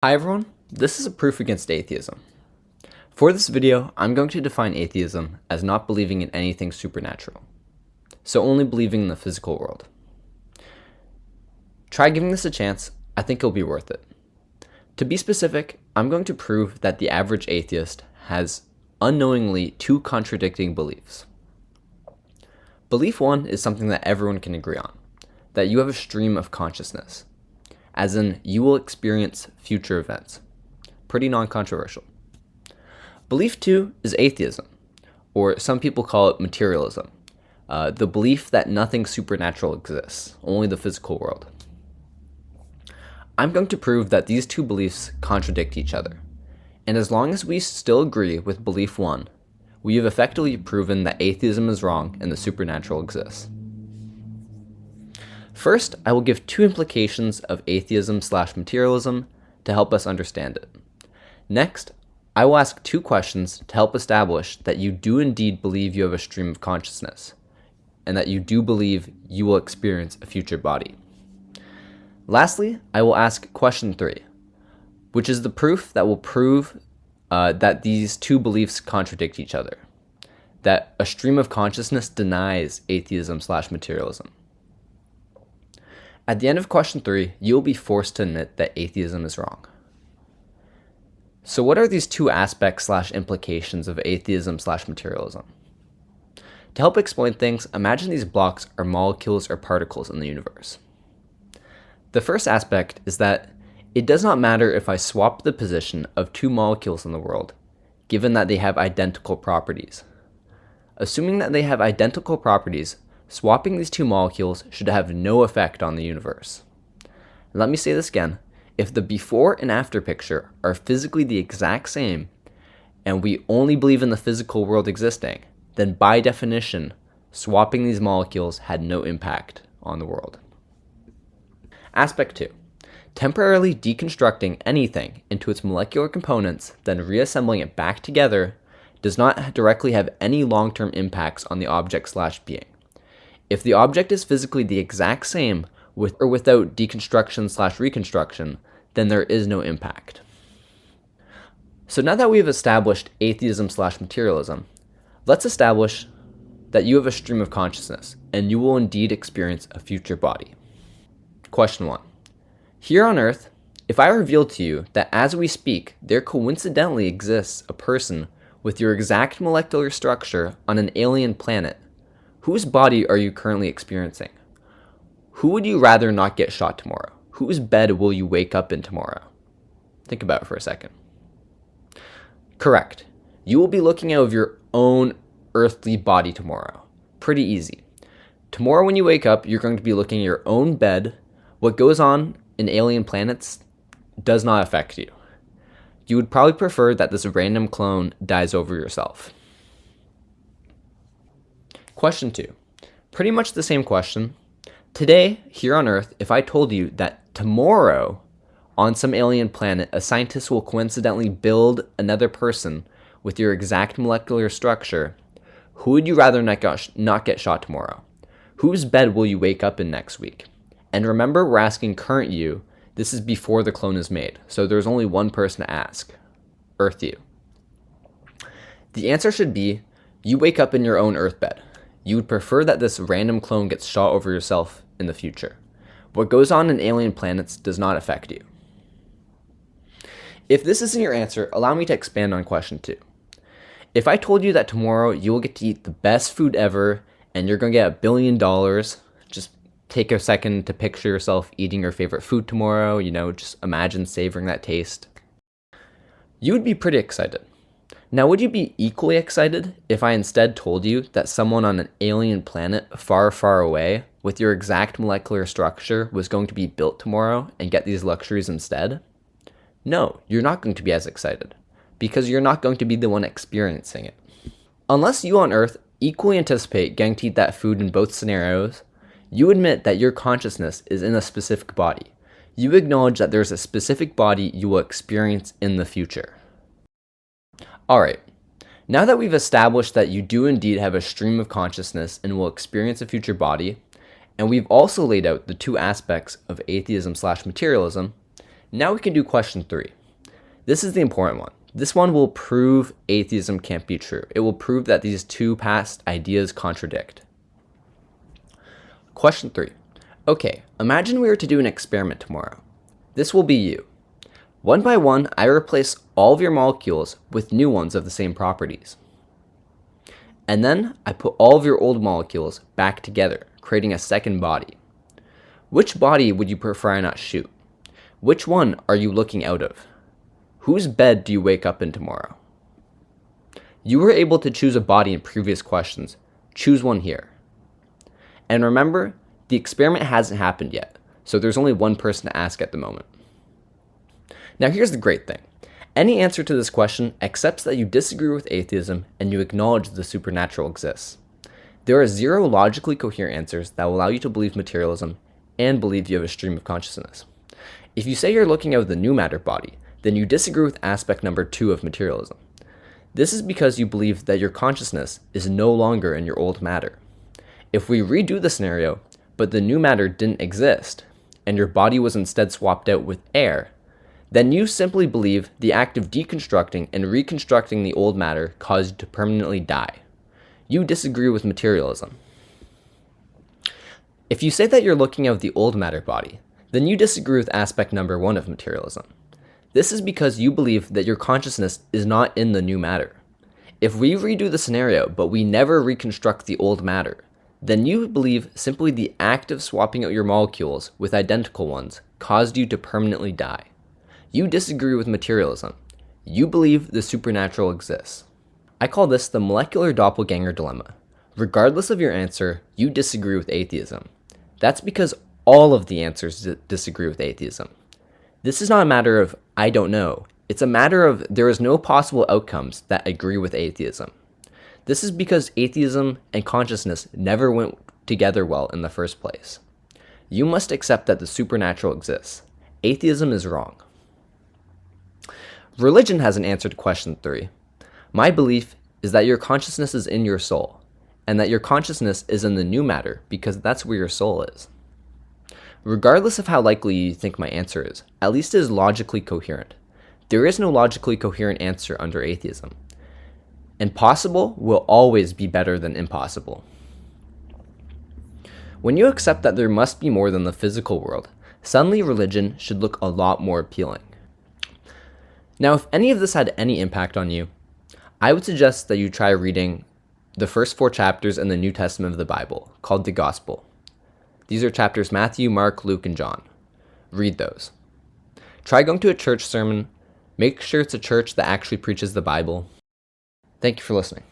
Hi everyone, this is a proof against atheism. For this video, I'm going to define atheism as not believing in anything supernatural, so only believing in the physical world. Try giving this a chance, I think it'll be worth it. To be specific, I'm going to prove that the average atheist has unknowingly two contradicting beliefs. Belief one is something that everyone can agree on, that you have a stream of consciousness, as in you will experience future events. Pretty non-controversial. Belief two is atheism, or some people call it materialism, the belief that nothing supernatural exists, only the physical world. I'm going to prove that these two beliefs contradict each other, and as long as we still agree with belief one, we have effectively proven that atheism is wrong and the supernatural exists. First, I will give two implications of atheism/materialism to help us understand it. Next, I will ask two questions to help establish that you do indeed believe you have a stream of consciousness, and that you do believe you will experience a future body. Lastly, I will ask question 3, which is the proof that will prove that these two beliefs contradict each other, that a stream of consciousness denies atheism/materialism. At the end of question 3, you will be forced to admit that atheism is wrong. So what are these two aspects/implications of atheism/materialism? To help explain things, imagine these blocks are molecules or particles in the universe. The first aspect is that it does not matter if I swap the position of two molecules in the world, given that they have identical properties. Assuming that they have identical properties, swapping these two molecules should have no effect on the universe. Let me say this again. If the before and after picture are physically the exact same, and we only believe in the physical world existing, then by definition, swapping these molecules had no impact on the world. Aspect 2. Temporarily deconstructing anything into its molecular components, then reassembling it back together, does not directly have any long-term impacts on the object/being. If the object is physically the exact same with or without deconstruction/reconstruction, then there is no impact. So now that we have established atheism/materialism, let's establish that you have a stream of consciousness and you will indeed experience a future body. Question 1. Here on Earth, if I reveal to you that as we speak, there coincidentally exists a person with your exact molecular structure on an alien planet, whose body are you currently experiencing? Who would you rather not get shot tomorrow? Whose bed will you wake up in tomorrow? Think about it for a second. Correct. You will be looking out of your own earthly body tomorrow. Pretty easy. Tomorrow when you wake up, you're going to be looking at your own bed. What goes on in alien planets does not affect you. You would probably prefer that this random clone dies over yourself. Question 2. Pretty much the same question. Today, here on Earth, if I told you that tomorrow, on some alien planet, a scientist will coincidentally build another person with your exact molecular structure, who would you rather not get shot tomorrow? Whose bed will you wake up in next week? And remember, we're asking current you. This is before the clone is made, so there's only one person to ask. Earth you. The answer should be, you wake up in your own Earth bed. You would prefer that this random clone gets shot over yourself in the future. What goes on in alien planets does not affect you. If this isn't your answer, allow me to expand on question 2. If I told you that tomorrow you will get to eat the best food ever and you're going to get $1 billion, just take a second to picture yourself eating your favorite food tomorrow, just imagine savoring that taste. You would be pretty excited. Now, would you be equally excited if I instead told you that someone on an alien planet far, far away with your exact molecular structure was going to be built tomorrow and get these luxuries instead? No, you're not going to be as excited because you're not going to be the one experiencing it. Unless you on Earth equally anticipate getting to eat that food in both scenarios, you admit that your consciousness is in a specific body. You acknowledge that there's a specific body you will experience in the future. Alright, now that we've established that you do indeed have a stream of consciousness and will experience a future body, and we've also laid out the two aspects of atheism/materialism, Now we can do question 3. This is the important one. This one will prove atheism can't be true. It will prove that these two past ideas contradict. Question 3. Okay, imagine we were to do an experiment tomorrow. This will be you. One by one, I replace all of your molecules with new ones of the same properties. And then I put all of your old molecules back together, creating a second body. Which body would you prefer I not shoot? Which one are you looking out of? Whose bed do you wake up in tomorrow? You were able to choose a body in previous questions. Choose one here. And remember, the experiment hasn't happened yet, so there's only one person to ask at the moment. Now here's the great thing. Any answer to this question accepts that you disagree with atheism and you acknowledge the supernatural exists. There are 0 logically coherent answers that will allow you to believe materialism and believe you have a stream of consciousness. If you say you're looking out of the new matter body, then you disagree with aspect number 2 of materialism. This is because you believe that your consciousness is no longer in your old matter. If we redo the scenario, but the new matter didn't exist, and your body was instead swapped out with air, then you simply believe the act of deconstructing and reconstructing the old matter caused you to permanently die. You disagree with materialism. If you say that you're looking out of the old matter body, then you disagree with aspect number 1 of materialism. This is because you believe that your consciousness is not in the new matter. If we redo the scenario, but we never reconstruct the old matter, then you believe simply the act of swapping out your molecules with identical ones caused you to permanently die. You disagree with materialism. You believe the supernatural exists. I call this the molecular doppelganger dilemma. Regardless of your answer, you disagree with atheism. That's because all of the answers disagree with atheism. This is not a matter of, I don't know. It's a matter of there is no possible outcomes that agree with atheism. This is because atheism and consciousness never went together well in the first place. You must accept that the supernatural exists. Atheism is wrong. Religion has an answer to question 3. My belief is that your consciousness is in your soul, and that your consciousness is in the new matter because that's where your soul is. Regardless of how likely you think my answer is, at least it is logically coherent. There is no logically coherent answer under atheism. Impossible will always be better than impossible. When you accept that there must be more than the physical world, suddenly religion should look a lot more appealing. Now, if any of this had any impact on you, I would suggest that you try reading the first 4 chapters in the New Testament of the Bible, called the Gospel. These are chapters Matthew, Mark, Luke, and John. Read those. Try going to a church sermon. Make sure it's a church that actually preaches the Bible. Thank you for listening.